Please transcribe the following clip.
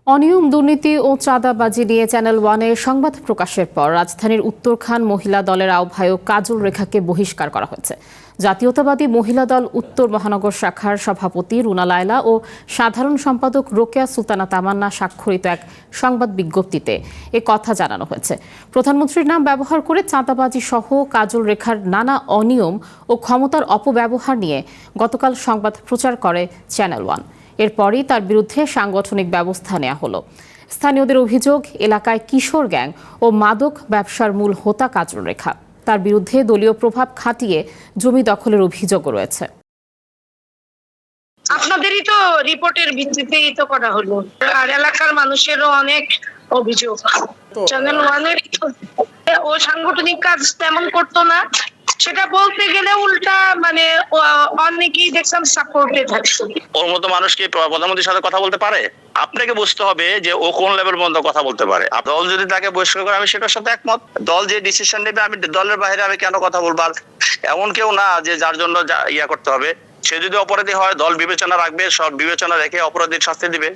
অনিয়ম, দুর্নীতি ও চাঁদাবাজি নিয়ে চ্যানেল ওয়ানের সংবাদ প্রকাশের পর রাজধানীর উত্তরখান মহিলা দলের আহ্বায়ক কাজল রেখাকে বহিষ্কার করা হয়েছে। জাতীয়তাবাদী মহিলা দল উত্তর মহানগর শাখার সভাপতি রুনা লায়লা ও সাধারণ সম্পাদক রোকেয়া সুলতানা তামান্না স্বাক্ষরিত এক সংবাদ বিজ্ঞপ্তিতে এ কথা জানানো হয়েছে। প্রধানমন্ত্রীর নাম ব্যবহার করে চাঁদাবাজি সহ কাজল রেখার নানা অনিয়ম ও ক্ষমতার অপব্যবহার নিয়ে গতকাল সংবাদ প্রচার করে চ্যানেল ওয়ান। এরপরই তার বিরুদ্ধে সাংগঠনিক ব্যবস্থা নেওয়া হলো। স্থানীয়দের অভিযোগ, এলাকায় কিশোর গ্যাং ও মাদক ব্যবসার মূল হোতা কাজল রেখা। তার বিরুদ্ধে দলীয় প্রভাব খাটিয়ে জমি দখলের অভিযোগও রয়েছে। আপনাদেরই তো রিপোর্টের ভিত্তিতেই তো করা হলো, আর এলাকার মানুষেরও অনেক অভিযোগ। চ্যানেল ওয়ানের ও সাংগঠনিক কাজ তেমন করতো না, সেটা বলতে গেলে উল্টা মানে অনেকেই দেখলাম সাপোর্টে থাকছে। ওর মতো মানুষ কি প্রধানমন্ত্রীর সাথে কথা বলতে পারে? আপনাকে বুঝতে হবে যে ও কোন লেভেল পর্যন্ত কথা বলতে পারে। দল যদি তাকে বহিষ্কার করে, আমি সেটার সাথে একমত। দল যে ডিসিশন নেবে, আমি দলের বাইরে আমি কেন কথা বলবো? আর এমন কেউ না যে যার জন্য ইয়া করতে হবে। সে যদি অপরাধী হয়, দল বিবেচনা রাখবে, সব বিবেচনা রেখে অপরাধীর শাস্তি দিবে।